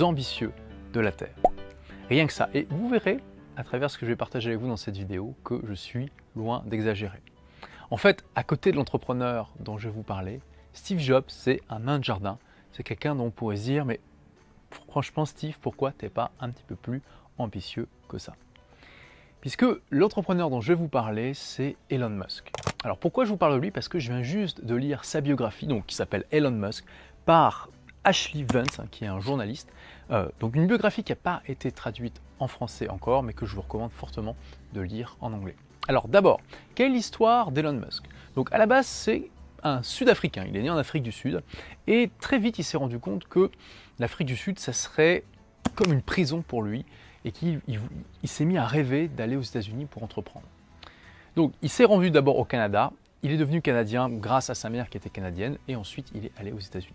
ambitieux de la Terre. Rien que ça. Et vous verrez, à travers ce que je vais partager avec vous dans cette vidéo, que je suis loin d'exagérer. En fait, à côté de l'entrepreneur dont je vais vous parler, Steve Jobs, c'est un nain de jardin. C'est quelqu'un dont on pourrait se dire, mais franchement Steve, pourquoi tu n'es pas un petit peu plus ambitieux que ça? Puisque l'entrepreneur dont je vais vous parler, c'est Elon Musk. Alors pourquoi je vous parle de lui? Parce que je viens juste de lire sa biographie, donc qui s'appelle Elon Musk, par Ashley Vance, qui est un journaliste. Donc une biographie qui n'a pas été traduite en français encore, mais que je vous recommande fortement de lire en anglais. Alors d'abord, quelle est l'histoire d'Elon Musk? Donc à la base, c'est un Sud-Africain. Il est né en Afrique du Sud et très vite, il s'est rendu compte que l'Afrique du Sud, ça serait comme une prison pour lui et qu'il s'est mis à rêver d'aller aux États-Unis pour entreprendre. Donc il s'est rendu d'abord au Canada. Il est devenu canadien grâce à sa mère qui était canadienne et ensuite il est allé aux États-Unis.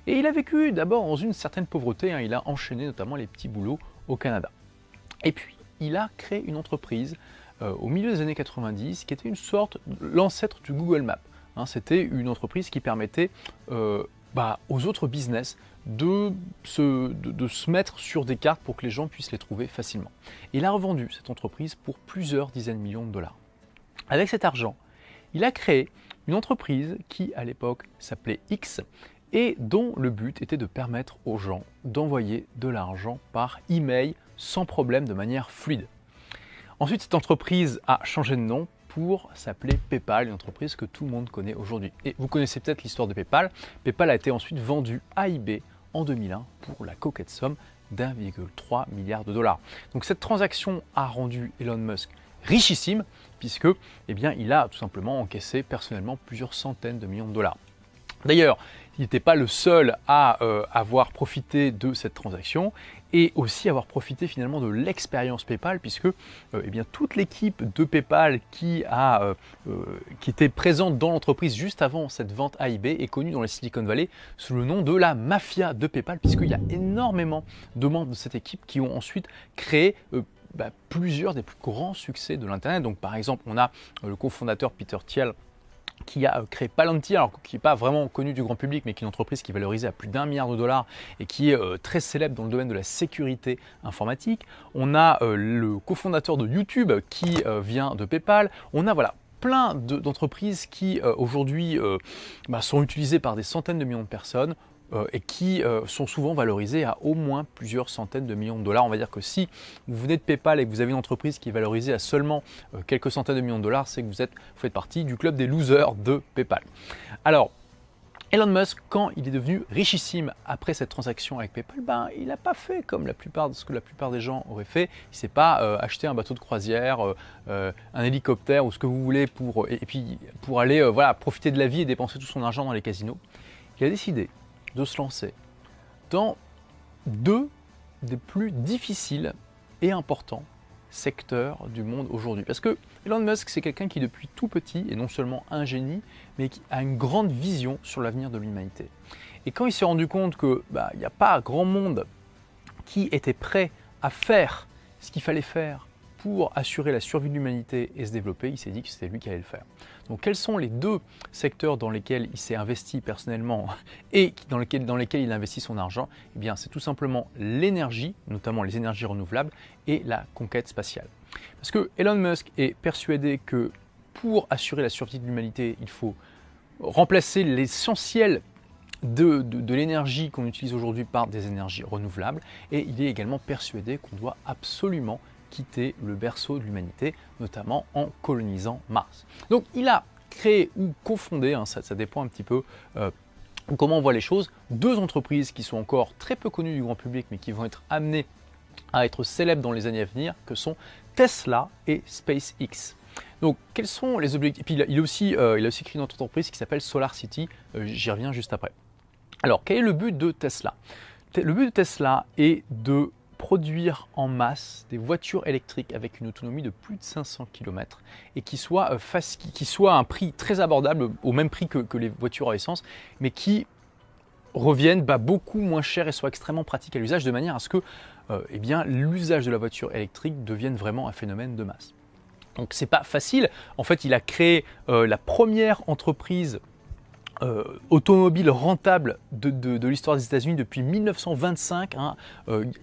Et il a vécu d'abord dans une certaine pauvreté, il a enchaîné notamment les petits boulots au Canada. Et puis, il a créé une entreprise au milieu des années 90 qui était une sorte l'ancêtre du Google Maps. C'était une entreprise qui permettait aux autres business de se mettre sur des cartes pour que les gens puissent les trouver facilement. Il a revendu cette entreprise pour plusieurs dizaines de millions de dollars. Avec cet argent, il a créé une entreprise qui, à l'époque, s'appelait X et dont le but était de permettre aux gens d'envoyer de l'argent par email sans problème de manière fluide. Ensuite, cette entreprise a changé de nom pour s'appeler PayPal, une entreprise que tout le monde connaît aujourd'hui. Et vous connaissez peut-être l'histoire de PayPal. PayPal a été ensuite vendu à eBay en 2001 pour la coquette somme d'1,3 milliard de dollars. Donc cette transaction a rendu Elon Musk richissime puisque il a tout simplement encaissé personnellement plusieurs centaines de millions de dollars. D'ailleurs, il n'était pas le seul à avoir profité de cette transaction et aussi avoir profité finalement de l'expérience PayPal puisque toute l'équipe de PayPal qui était présente dans l'entreprise juste avant cette vente à eBay est connue dans les Silicon Valley sous le nom de la mafia de PayPal puisqu'il y a énormément de membres de cette équipe qui ont ensuite créé plusieurs des plus grands succès de l'Internet. Donc par exemple, on a le cofondateur Peter Thiel qui a créé Palantir, alors qui n'est pas vraiment connu du grand public, mais qui est une entreprise qui est valorisée à plus d'1 milliard de dollars et qui est très célèbre dans le domaine de la sécurité informatique. On a le cofondateur de YouTube qui vient de PayPal. On a plein d'entreprises qui aujourd'hui sont utilisées par des centaines de millions de personnes et qui sont souvent valorisées à au moins plusieurs centaines de millions de dollars. On va dire que si vous venez de PayPal et que vous avez une entreprise qui est valorisée à seulement quelques centaines de millions de dollars, c'est que vous faites partie du club des losers de PayPal. Alors, Elon Musk, quand il est devenu richissime après cette transaction avec PayPal, il n'a pas fait comme ce que la plupart des gens auraient fait. Il ne s'est pas acheté un bateau de croisière, un hélicoptère ou ce que vous voulez pour aller profiter de la vie et dépenser tout son argent dans les casinos. Il a décidé de se lancer dans deux des plus difficiles et importants secteurs du monde aujourd'hui. Parce que Elon Musk, c'est quelqu'un qui depuis tout petit est non seulement un génie, mais qui a une grande vision sur l'avenir de l'humanité. Et quand il s'est rendu compte qu'il n'y a pas grand monde qui était prêt à faire ce qu'il fallait faire pour assurer la survie de l'humanité et se développer, il s'est dit que c'était lui qui allait le faire. Donc quels sont les deux secteurs dans lesquels il s'est investi personnellement et dans lesquels il investit son argent? C'est tout simplement l'énergie, notamment les énergies renouvelables et la conquête spatiale. Parce que Elon Musk est persuadé que pour assurer la survie de l'humanité, il faut remplacer l'essentiel de l'énergie qu'on utilise aujourd'hui par des énergies renouvelables et il est également persuadé qu'on doit absolument quitter le berceau de l'humanité, notamment en colonisant Mars. Donc il a créé ou cofondé, ça dépend un petit peu comment on voit les choses, deux entreprises qui sont encore très peu connues du grand public mais qui vont être amenées à être célèbres dans les années à venir, que sont Tesla et SpaceX. Donc quels sont les objectifs? Et puis il a aussi créé une autre entreprise qui s'appelle SolarCity, j'y reviens juste après. Alors quel est le but de Tesla? Le but de Tesla est de produire en masse des voitures électriques avec une autonomie de plus de 500 km et qui soient à un prix très abordable, au même prix que les voitures à essence, mais qui reviennent beaucoup moins cher et soient extrêmement pratiques à l'usage, de manière à ce que l'usage de la voiture électrique devienne vraiment un phénomène de masse. Donc c'est pas facile. En fait, il a créé la première entreprise automobile rentable de l'histoire des États-Unis depuis 1925. Hein.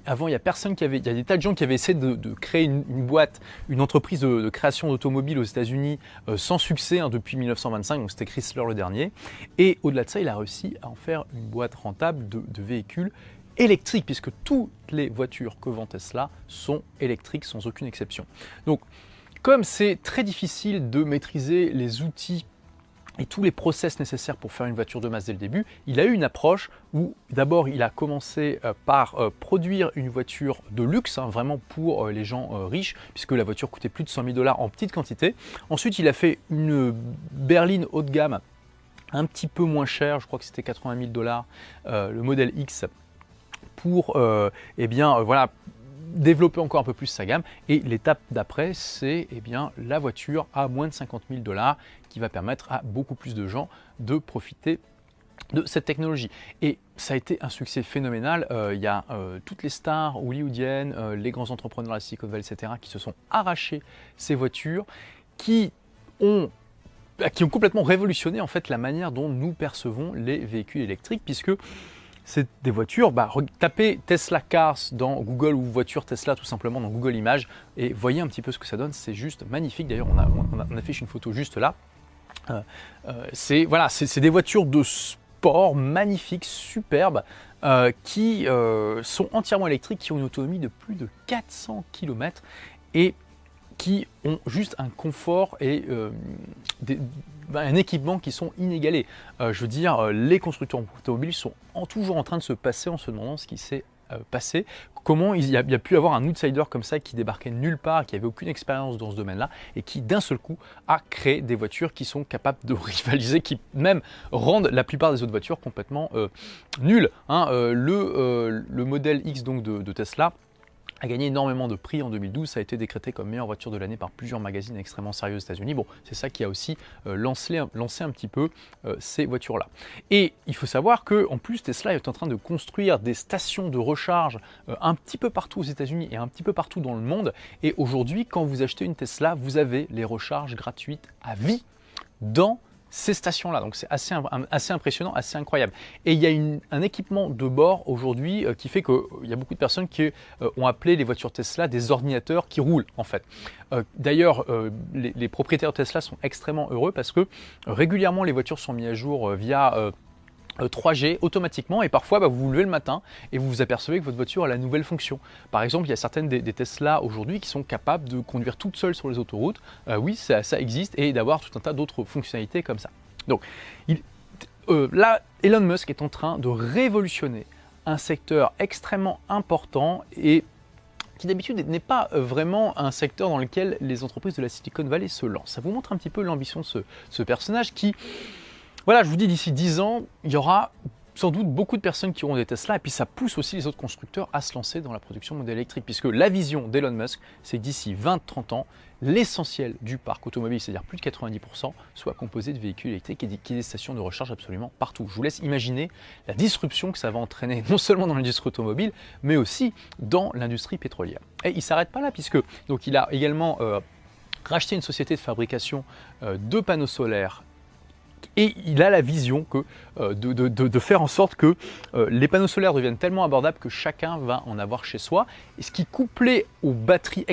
Avant, il y a des tas de gens qui avaient essayé de créer une boîte, une entreprise de création d'automobiles aux États-Unis sans succès hein, depuis 1925. Donc c'était Chrysler le dernier. Et au-delà de ça, il a réussi à en faire une boîte rentable de véhicules électriques, puisque toutes les voitures que vend Tesla sont électriques sans aucune exception. Donc, comme c'est très difficile de maîtriser les outils et tous les process nécessaires pour faire une voiture de masse dès le début, il a eu une approche où d'abord il a commencé par produire une voiture de luxe, hein, vraiment pour les gens riches, puisque la voiture coûtait plus de 100 000 $ en petite quantité. Ensuite il a fait une berline haut de gamme, un petit peu moins chère, je crois que c'était 80 000 $, le modèle X, pour voilà, développer encore un peu plus sa gamme. Et l'étape d'après, c'est la voiture à moins de 50 000 $ qui va permettre à beaucoup plus de gens de profiter de cette technologie. Et ça a été un succès phénoménal. Il y a toutes les stars hollywoodiennes, les grands entrepreneurs de la Silicon Valley, etc., qui se sont arrachés ces voitures, qui ont complètement révolutionné en fait la manière dont nous percevons les véhicules électriques, puisque c'est des voitures, tapez Tesla Cars dans Google ou voiture Tesla tout simplement dans Google Images et voyez un petit peu ce que ça donne, c'est juste magnifique. D'ailleurs on affiche une photo juste là. C'est des voitures de sport magnifiques, superbes, qui sont entièrement électriques, qui ont une autonomie de plus de 400 km et qui ont juste un confort et un équipement qui sont inégalés. Je veux dire, les constructeurs automobiles sont toujours en train de se passer en se demandant ce qui s'est passé. Comment il y a pu avoir un outsider comme ça qui débarquait de nulle part, qui n'avait aucune expérience dans ce domaine-là et qui d'un seul coup a créé des voitures qui sont capables de rivaliser, qui même rendent la plupart des autres voitures complètement nulles. Hein. Le modèle X donc de Tesla a gagné énormément de prix en 2012, ça a été décrété comme meilleure voiture de l'année par plusieurs magazines extrêmement sérieux aux États-Unis. Bon, c'est ça qui a aussi lancé un petit peu ces voitures-là. Et il faut savoir qu'en plus, Tesla est en train de construire des stations de recharge un petit peu partout aux États-Unis et un petit peu partout dans le monde. Et aujourd'hui, quand vous achetez une Tesla, vous avez les recharges gratuites à vie dans ces stations-là. Donc c'est assez impressionnant, assez incroyable. Et il y a un équipement de bord aujourd'hui qui fait qu'il y a beaucoup de personnes qui ont appelé les voitures Tesla des ordinateurs qui roulent en fait. D'ailleurs, les propriétaires Tesla sont extrêmement heureux parce que régulièrement les voitures sont mises à jour via 3G automatiquement et parfois vous vous levez le matin et vous vous apercevez que votre voiture a la nouvelle fonction. Par exemple, il y a certaines des Tesla aujourd'hui qui sont capables de conduire toutes seules sur les autoroutes. Oui, ça existe et d'avoir tout un tas d'autres fonctionnalités comme ça. Donc là, Elon Musk est en train de révolutionner un secteur extrêmement important et qui d'habitude n'est pas vraiment un secteur dans lequel les entreprises de la Silicon Valley se lancent. Ça vous montre un petit peu l'ambition de ce personnage qui... Voilà, je vous dis, d'ici 10 ans, il y aura sans doute beaucoup de personnes qui auront des Tesla et puis ça pousse aussi les autres constructeurs à se lancer dans la production de modèles électriques puisque la vision d'Elon Musk, c'est que d'ici 20-30 ans, l'essentiel du parc automobile, c'est-à-dire plus de 90%, soit composé de véhicules électriques et qu'il y ait des stations de recharge absolument partout. Je vous laisse imaginer la disruption que ça va entraîner non seulement dans l'industrie automobile, mais aussi dans l'industrie pétrolière. Et il ne s'arrête pas là puisque donc, il a également racheté une société de fabrication de panneaux solaires. Et il a la vision de faire en sorte que les panneaux solaires deviennent tellement abordables que chacun va en avoir chez soi. Et ce qui, couplé aux batteries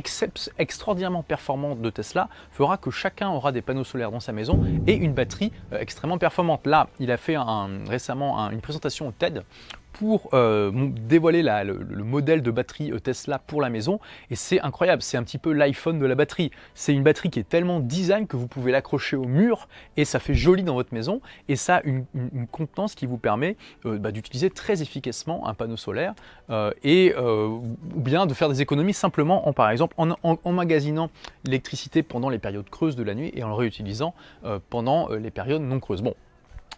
extraordinairement performantes de Tesla, fera que chacun aura des panneaux solaires dans sa maison et une batterie extrêmement performante. Là, il a fait récemment une présentation au TED pour dévoiler le modèle de batterie Tesla pour la maison et c'est incroyable, c'est un petit peu l'iPhone de la batterie. C'est une batterie qui est tellement design que vous pouvez l'accrocher au mur et ça fait joli dans votre maison et ça a une contenance qui vous permet d'utiliser très efficacement un panneau solaire ou bien de faire des économies simplement par exemple en emmagasinant l'électricité pendant les périodes creuses de la nuit et en le réutilisant pendant les périodes non creuses. Bon.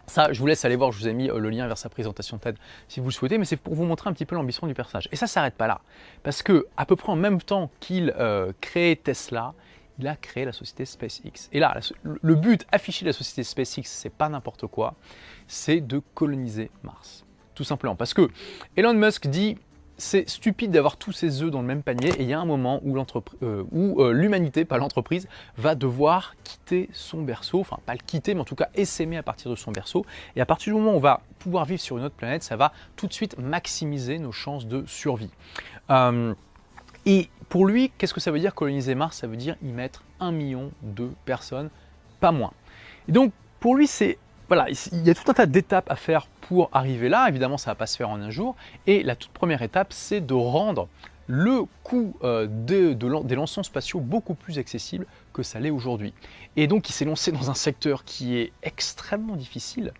Ça, je vous laisse aller voir, je vous ai mis le lien vers sa présentation TED si vous le souhaitez, mais c'est pour vous montrer un petit peu l'ambition du personnage. Et ça ne s'arrête pas là, parce que à peu près en même temps qu'il crée Tesla, il a créé la société SpaceX. Et là, le but affiché de la société SpaceX, c'est pas n'importe quoi, c'est de coloniser Mars. Tout simplement, parce que Elon Musk dit c'est stupide d'avoir tous ses œufs dans le même panier et il y a un moment où l'humanité, pas l'entreprise, va devoir quitter son berceau, enfin pas le quitter mais en tout cas essaimer à partir de son berceau, et à partir du moment où on va pouvoir vivre sur une autre planète, ça va tout de suite maximiser nos chances de survie. Et pour lui, qu'est-ce que ça veut dire coloniser Mars? Ça veut dire y mettre 1 million de personnes, pas moins. Et donc pour lui, voilà, il y a tout un tas d'étapes à faire pour arriver là. Évidemment, ça ne va pas se faire en un jour. Et la toute première étape, c'est de rendre le coût des lancements spatiaux beaucoup plus accessible que ça l'est aujourd'hui. Et donc, il s'est lancé dans un secteur qui est extrêmement difficile,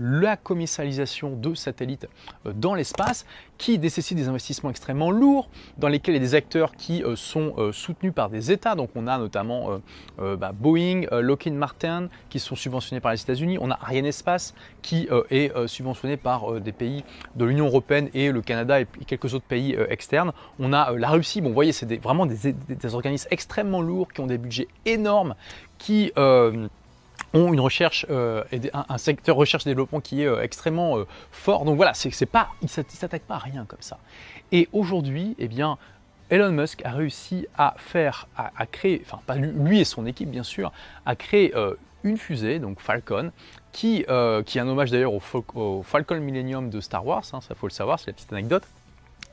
la commercialisation de satellites dans l'espace, qui nécessite des investissements extrêmement lourds, dans lesquels il y a des acteurs qui sont soutenus par des États. Donc on a notamment Boeing, Lockheed Martin, qui sont subventionnés par les États-Unis. On a Arianespace, qui est subventionné par des pays de l'Union européenne et le Canada et quelques autres pays externes. On a la Russie. Bon, vous voyez, c'est vraiment des organismes extrêmement lourds, qui ont des budgets énormes, qui ont une recherche un secteur recherche-développement qui est extrêmement fort. Donc voilà, ils ne s'attaquent pas à rien comme ça. Et aujourd'hui, eh bien, Elon Musk a réussi à créer, enfin pas lui et son équipe bien sûr, à créer une fusée, donc Falcon, qui est un hommage d'ailleurs au Falcon Millennium de Star Wars, hein, ça faut le savoir, c'est la petite anecdote,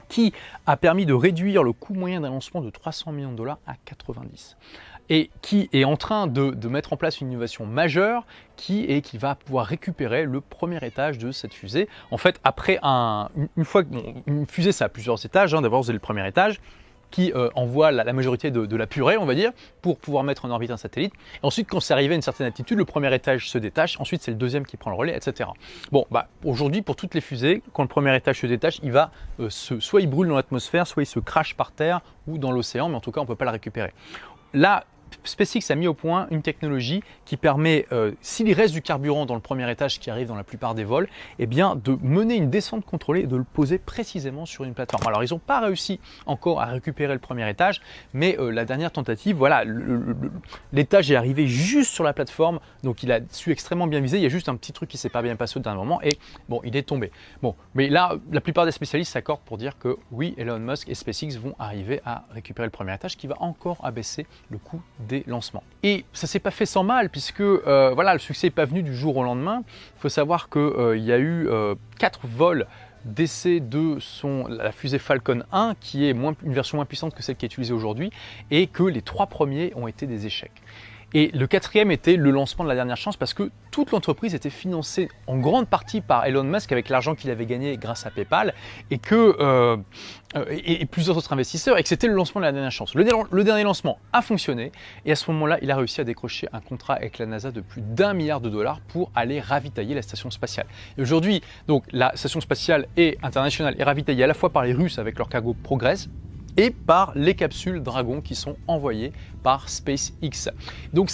qui a permis de réduire le coût moyen d'un lancement de 300 millions de dollars à 90. Et qui est en train de mettre en place une innovation majeure qui va pouvoir récupérer le premier étage de cette fusée. En fait, après une fusée, ça a plusieurs étages. Hein. D'abord, vous avez le premier étage qui envoie la majorité de la purée, on va dire, pour pouvoir mettre en orbite un satellite. Et ensuite, quand c'est arrivé à une certaine altitude, le premier étage se détache. Ensuite, c'est le deuxième qui prend le relais, etc. Bon, aujourd'hui, pour toutes les fusées, quand le premier étage se détache, soit il brûle dans l'atmosphère, soit il se crache par terre ou dans l'océan, mais en tout cas, on ne peut pas le récupérer. Là, SpaceX a mis au point une technologie qui permet, s'il reste du carburant dans le premier étage qui arrive dans la plupart des vols, eh bien, de mener une descente contrôlée et de le poser précisément sur une plateforme. Alors, ils n'ont pas réussi encore à récupérer le premier étage, mais la dernière tentative, voilà, l'étage est arrivé juste sur la plateforme, donc il a su extrêmement bien viser. Il y a juste un petit truc qui ne s'est pas bien passé au dernier moment et bon, il est tombé. Bon, mais là, la plupart des spécialistes s'accordent pour dire que oui, Elon Musk et SpaceX vont arriver à récupérer le premier étage, qui va encore abaisser le coût des lancements. Et ça ne s'est pas fait sans mal, puisque voilà, le succès n'est pas venu du jour au lendemain. Il faut savoir qu'il y a eu 4 vols d'essai de la fusée Falcon 1, qui est une version moins puissante que celle qui est utilisée aujourd'hui, et que les 3 premiers ont été des échecs. Et le 4e était le lancement de la dernière chance, parce que toute l'entreprise était financée en grande partie par Elon Musk avec l'argent qu'il avait gagné grâce à PayPal et plusieurs autres investisseurs, et que c'était le lancement de la dernière chance. Le dernier lancement a fonctionné et à ce moment-là, il a réussi à décrocher un contrat avec la NASA de plus d'1 milliard de dollars pour aller ravitailler la station spatiale. Et aujourd'hui, donc, la station spatiale internationale est ravitaillée à la fois par les Russes avec leur cargo Progress, et par les capsules Dragon qui sont envoyées par SpaceX. Donc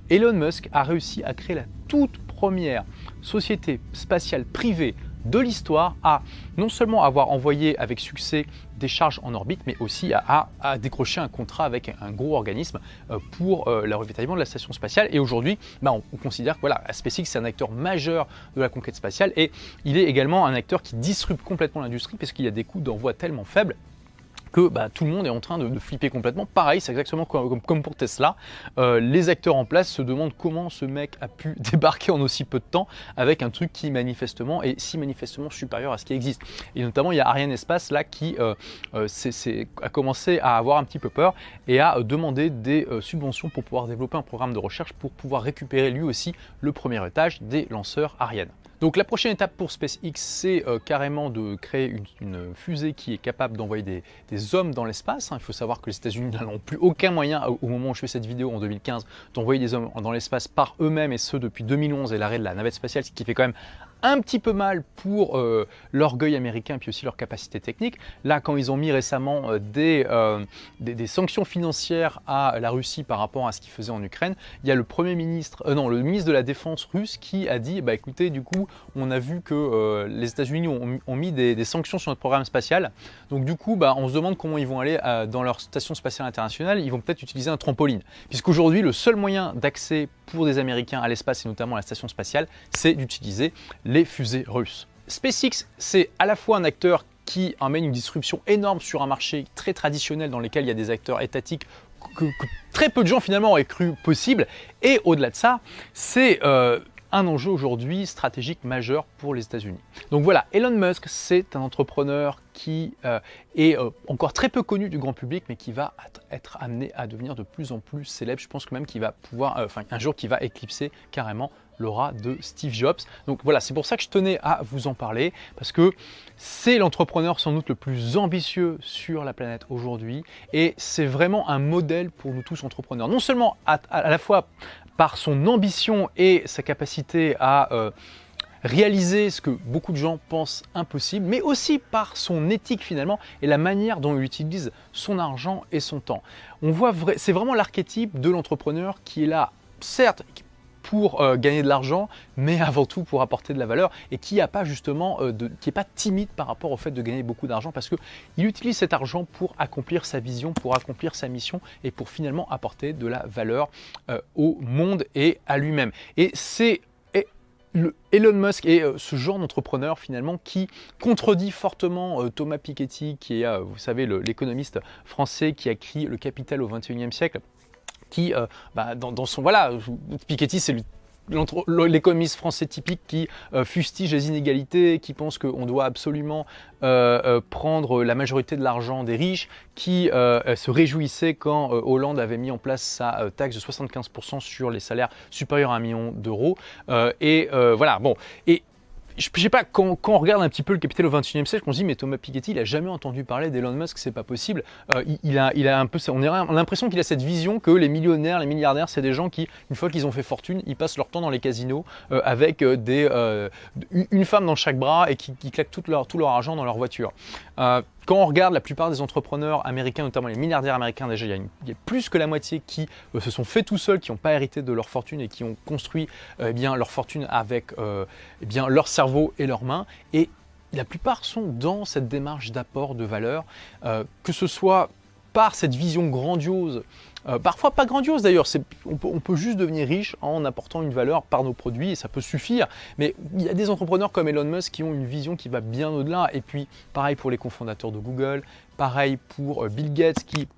Elon Musk a réussi à créer la toute première société spatiale privée de l'histoire à non seulement avoir envoyé avec succès des charges en orbite, mais aussi à décrocher un contrat avec un gros organisme pour le ravitaillement de la station spatiale. Et aujourd'hui, on considère que voilà, SpaceX c'est un acteur majeur de la conquête spatiale, et il est également un acteur qui disrupte complètement l'industrie parce qu'il y a des coûts d'envoi tellement faibles que tout le monde est en train de flipper complètement. Pareil, c'est exactement comme pour Tesla. Les acteurs en place se demandent comment ce mec a pu débarquer en aussi peu de temps avec un truc qui manifestement est si manifestement supérieur à ce qui existe. Et notamment, il y a Arianespace là qui a commencé à avoir un petit peu peur et a demandé des subventions pour pouvoir développer un programme de recherche pour pouvoir récupérer lui aussi le premier étage des lanceurs Ariane. Donc la prochaine étape pour SpaceX, c'est carrément de créer une fusée qui est capable d'envoyer des hommes dans l'espace. Il faut savoir que les États-Unis n'ont plus aucun moyen, au moment où je fais cette vidéo en 2015, d'envoyer des hommes dans l'espace par eux-mêmes, et ce depuis 2011 et l'arrêt de la navette spatiale, ce qui fait quand même un petit peu mal pour l'orgueil américain et puis aussi leur capacité technique. Là, quand ils ont mis récemment des sanctions financières à la Russie par rapport à ce qu'ils faisaient en Ukraine, il y a le ministre de la Défense russe qui a dit écoutez, du coup, on a vu que les États-Unis ont mis des sanctions sur notre programme spatial. Donc du coup, on se demande comment ils vont aller dans leur station spatiale internationale. Ils vont peut-être utiliser un trampoline. Puisqu'aujourd'hui, le seul moyen d'accès pour des Américains à l'espace et notamment à la station spatiale, c'est d'utiliser les fusées russes. SpaceX, c'est à la fois un acteur qui amène une disruption énorme sur un marché très traditionnel dans lequel il y a des acteurs étatiques que très peu de gens finalement auraient cru possible. Et au-delà de ça, c'est un enjeu aujourd'hui stratégique majeur pour les États-Unis. Donc voilà, Elon Musk, c'est un entrepreneur qui est encore très peu connu du grand public, mais qui va être amené à devenir de plus en plus célèbre. Je pense que même qu'il va pouvoir, un jour, qui va éclipser carrément l'aura de Steve Jobs. Donc voilà, c'est pour ça que je tenais à vous en parler, parce que c'est l'entrepreneur sans doute le plus ambitieux sur la planète aujourd'hui, et c'est vraiment un modèle pour nous tous entrepreneurs. Non seulement à la fois par son ambition et sa capacité à réaliser ce que beaucoup de gens pensent impossible, mais aussi par son éthique finalement et la manière dont il utilise son argent et son temps. On voit, c'est vraiment l'archétype de l'entrepreneur qui est là, certes, pour gagner de l'argent, mais avant tout pour apporter de la valeur, et qui n'est pas justement, qui est pas timide par rapport au fait de gagner beaucoup d'argent, parce qu'il utilise cet argent pour accomplir sa vision, pour accomplir sa mission, et pour finalement apporter de la valeur au monde et à lui-même. Et c'est Elon Musk est ce genre d'entrepreneur finalement qui contredit fortement Thomas Piketty, qui est, vous savez, l'économiste français qui a écrit Le Capital au XXIe siècle, qui, dans son... Voilà, Piketty, c'est l'économiste français typique qui fustige les inégalités, qui pense qu'on doit absolument prendre la majorité de l'argent des riches, qui se réjouissait quand Hollande avait mis en place sa taxe de 75% sur les salaires supérieurs à 1 million d'euros. Voilà, bon. Et je sais pas, quand on regarde un petit peu Le Capital au XXIe siècle, on se dit mais Thomas Piketty, il a jamais entendu parler d'Elon Musk, c'est pas possible. Il a un peu, on a l'impression qu'il a cette vision que les millionnaires, les milliardaires, c'est des gens qui, une fois qu'ils ont fait fortune, ils passent leur temps dans les casinos avec une femme dans chaque bras et qui claquent tout leur argent dans leur voiture. Quand on regarde la plupart des entrepreneurs américains, notamment les milliardaires américains, déjà il y a plus que la moitié qui se sont faits tout seuls, qui n'ont pas hérité de leur fortune et qui ont construit leur fortune avec leur cerveau et leurs mains. Et la plupart sont dans cette démarche d'apport de valeur, que ce soit par cette vision grandiose, parfois pas grandiose d'ailleurs, on peut juste devenir riche en apportant une valeur par nos produits et ça peut suffire, mais il y a des entrepreneurs comme Elon Musk qui ont une vision qui va bien au-delà, et puis pareil pour les cofondateurs de Google, pareil pour Bill Gates qui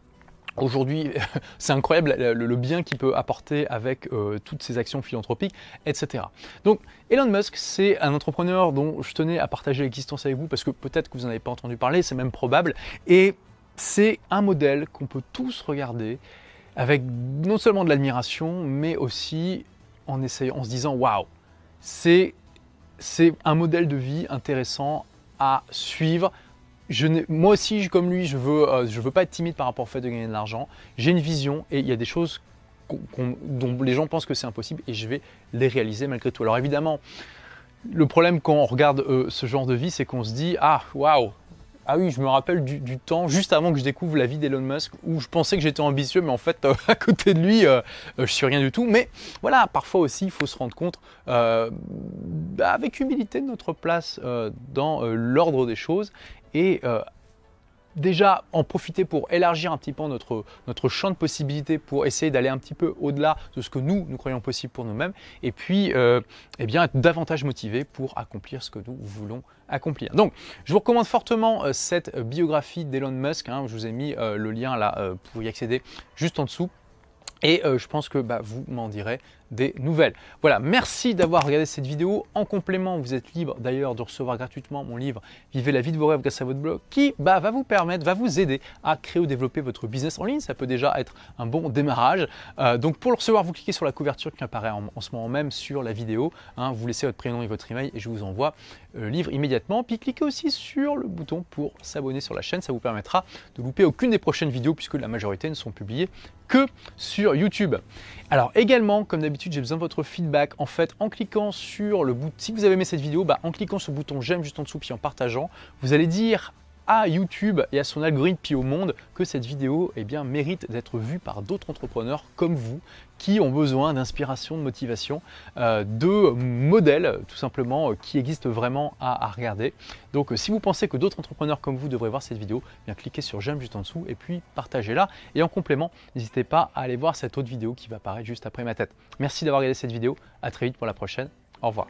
aujourd'hui, c'est incroyable le bien qu'il peut apporter avec toutes ses actions philanthropiques, etc. Donc Elon Musk, c'est un entrepreneur dont je tenais à partager l'existence avec vous parce que peut-être que vous n'en avez pas entendu parler, c'est même probable, et c'est un modèle qu'on peut tous regarder avec non seulement de l'admiration, mais aussi en se disant waouh, c'est un modèle de vie intéressant à suivre. Moi aussi, comme lui, je veux pas être timide par rapport au fait de gagner de l'argent. J'ai une vision et il y a des choses dont les gens pensent que c'est impossible et je vais les réaliser malgré tout. Alors évidemment, le problème quand on regarde ce genre de vie, c'est qu'on se dit ah waouh. Ah oui, je me rappelle du temps, juste avant que je découvre la vie d'Elon Musk, où je pensais que j'étais ambitieux, mais en fait, à côté de lui, je suis rien du tout. Mais voilà, parfois aussi, il faut se rendre compte, avec humilité, de notre place dans l'ordre des choses. Et déjà, en profiter pour élargir un petit peu notre champ de possibilités, pour essayer d'aller un petit peu au-delà de ce que nous croyons possible pour nous-mêmes, et puis être davantage motivé pour accomplir ce que nous voulons accomplir. Donc, je vous recommande fortement cette biographie d'Elon Musk, je vous ai mis le lien là pour y accéder juste en dessous. Et je pense que vous m'en direz des nouvelles. Voilà, merci d'avoir regardé cette vidéo. En complément, vous êtes libre d'ailleurs de recevoir gratuitement mon livre « Vivez la vie de vos rêves grâce à votre blog » qui va vous permettre, va vous aider à créer ou développer votre business en ligne. Ça peut déjà être un bon démarrage. Donc pour le recevoir, vous cliquez sur la couverture qui apparaît en ce moment même sur la vidéo. Vous laissez votre prénom et votre email et je vous envoie le livre immédiatement. Puis cliquez aussi sur le bouton pour s'abonner sur la chaîne. Ça vous permettra de louper aucune des prochaines vidéos puisque la majorité ne sont publiées que sur YouTube. Alors également, comme d'habitude, j'ai besoin de votre feedback. En fait, en cliquant sur le bouton, si vous avez aimé cette vidéo, en cliquant sur le bouton j'aime juste en dessous, puis en partageant, vous allez dire à YouTube et à son algorithme puis au monde que cette vidéo mérite d'être vue par d'autres entrepreneurs comme vous qui ont besoin d'inspiration, de motivation, de modèles tout simplement qui existent vraiment à regarder. Donc si vous pensez que d'autres entrepreneurs comme vous devraient voir cette vidéo, cliquez sur j'aime juste en dessous et puis partagez-la. Et en complément, n'hésitez pas à aller voir cette autre vidéo qui va apparaître juste après ma tête. Merci d'avoir regardé cette vidéo, à très vite pour la prochaine, au revoir.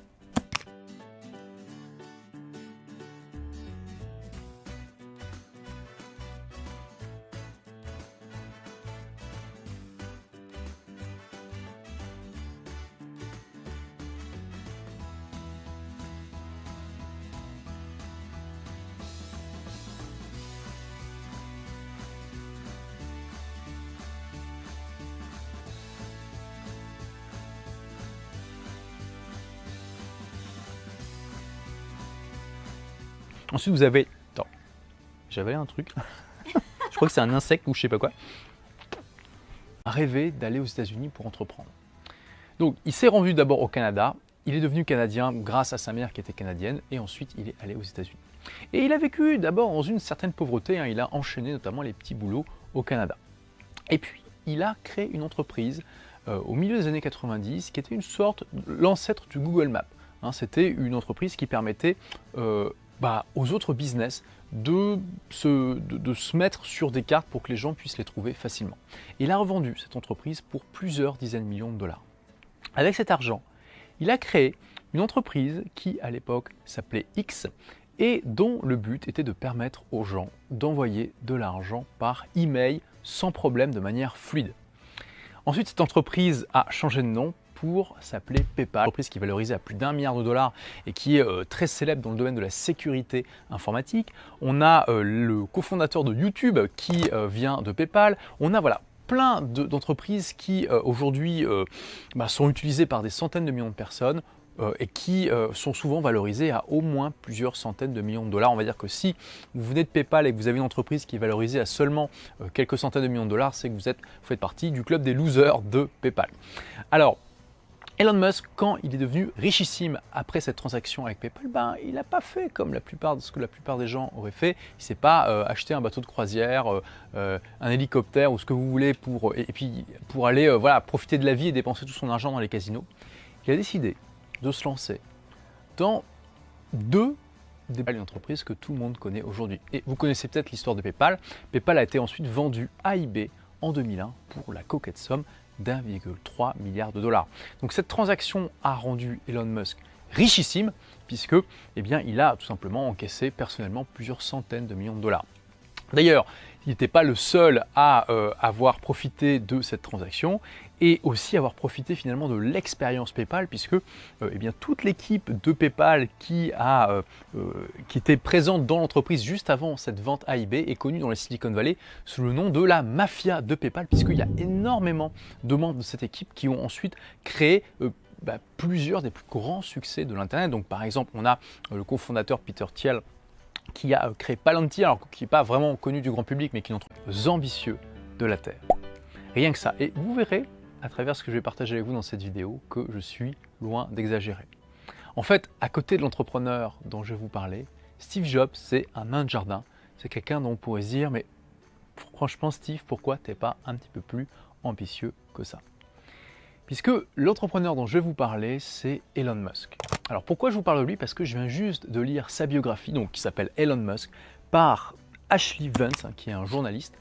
Ensuite, vous avez... Attends, j'avais un truc. Je crois que c'est un insecte ou je sais pas quoi. Rêvé d'aller aux États-Unis pour entreprendre. Donc, il s'est rendu d'abord au Canada. Il est devenu canadien grâce à sa mère qui était canadienne et ensuite il est allé aux États-Unis. Et il a vécu d'abord dans une certaine pauvreté, il a enchaîné notamment les petits boulots au Canada. Et puis il a créé une entreprise au milieu des années 90 qui était une sorte l'ancêtre du Google Maps. C'était une entreprise qui permettait aux autres business de se mettre sur des cartes pour que les gens puissent les trouver facilement. Et il a revendu cette entreprise pour plusieurs dizaines de millions de dollars. Avec cet argent, il a créé une entreprise qui, à l'époque, s'appelait X et dont le but était de permettre aux gens d'envoyer de l'argent par email sans problème, de manière fluide. Ensuite, cette entreprise a changé de nom pour s'appeler PayPal, une entreprise qui est valorisée à plus d'1 milliard de dollars et qui est très célèbre dans le domaine de la sécurité informatique. On a le cofondateur de YouTube qui vient de PayPal. On a plein d'entreprises qui aujourd'hui sont utilisées par des centaines de millions de personnes et qui sont souvent valorisées à au moins plusieurs centaines de millions de dollars. On va dire que si vous venez de PayPal et que vous avez une entreprise qui est valorisée à seulement quelques centaines de millions de dollars, c'est que vous faites partie du club des losers de PayPal. Alors, Elon Musk, quand il est devenu richissime après cette transaction avec PayPal, il n'a pas fait comme ce que la plupart des gens auraient fait. Il ne s'est pas acheté un bateau de croisière, un hélicoptère ou ce que vous voulez pour aller profiter de la vie et dépenser tout son argent dans les casinos. Il a décidé de se lancer dans une entreprise que tout le monde connaît aujourd'hui. Et vous connaissez peut-être l'histoire de PayPal. PayPal a été ensuite vendu à eBay en 2001 pour la coquette somme d'1,3 milliard de dollars. Donc cette transaction a rendu Elon Musk richissime puisque il a tout simplement encaissé personnellement plusieurs centaines de millions de dollars. D'ailleurs, il n'était pas le seul à avoir profité de cette transaction et aussi avoir profité finalement de l'expérience PayPal puisque toute l'équipe de PayPal qui était présente dans l'entreprise juste avant cette vente à eBay est connue dans la Silicon Valley sous le nom de la mafia de PayPal puisqu'il y a énormément de membres de cette équipe qui ont ensuite créé plusieurs des plus grands succès de l'Internet. Donc par exemple, on a le cofondateur Peter Thiel qui a créé Palantir, alors qui n'est pas vraiment connu du grand public, mais qui est une entreprise ambitieuse de la Terre. Rien que ça. Et vous verrez, à travers ce que je vais partager avec vous dans cette vidéo, que je suis loin d'exagérer. En fait, à côté de l'entrepreneur dont je vais vous parler, Steve Jobs, c'est un nain de jardin. C'est quelqu'un dont on pourrait se dire, mais franchement Steve, pourquoi tu n'es pas un petit peu plus ambitieux que ça ? Puisque l'entrepreneur dont je vais vous parler, c'est Elon Musk. Alors pourquoi je vous parle de lui? Parce que je viens juste de lire sa biographie, qui s'appelle Elon Musk, par Ashley Vance, qui est un journaliste.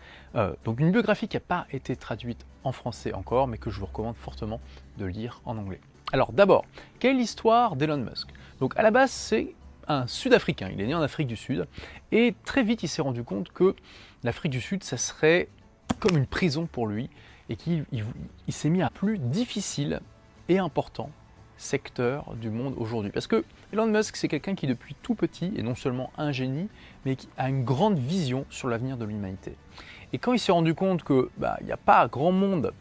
Donc une biographie qui n'a pas été traduite en français encore, mais que je vous recommande fortement de lire en anglais. Alors d'abord, quelle est l'histoire d'Elon Musk? Donc à la base, c'est un Sud-Africain. Il est né en Afrique du Sud et très vite, il s'est rendu compte que l'Afrique du Sud, ça serait comme une prison pour lui. Et qu'il s'est mis à plus difficile et important secteur du monde aujourd'hui. Parce que Elon Musk, c'est quelqu'un qui depuis tout petit est non seulement un génie, mais qui a une grande vision sur l'avenir de l'humanité. Et quand il s'est rendu compte qu'il n'y a pas grand monde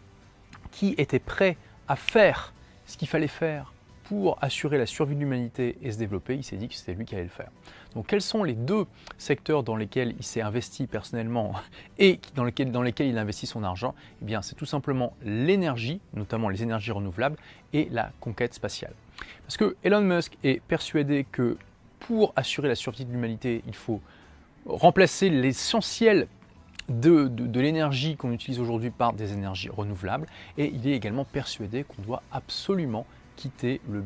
qui était prêt à faire ce qu'il fallait faire pour assurer la survie de l'humanité et se développer, il s'est dit que c'était lui qui allait le faire. Donc quels sont les deux secteurs dans lesquels il s'est investi personnellement et dans lesquels il investit son argent? Eh bien, c'est tout simplement l'énergie, notamment les énergies renouvelables et la conquête spatiale. Parce que Elon Musk est persuadé que pour assurer la survie de l'humanité, il faut remplacer l'essentiel de l'énergie qu'on utilise aujourd'hui par des énergies renouvelables et il est également persuadé qu'on doit absolument quitter le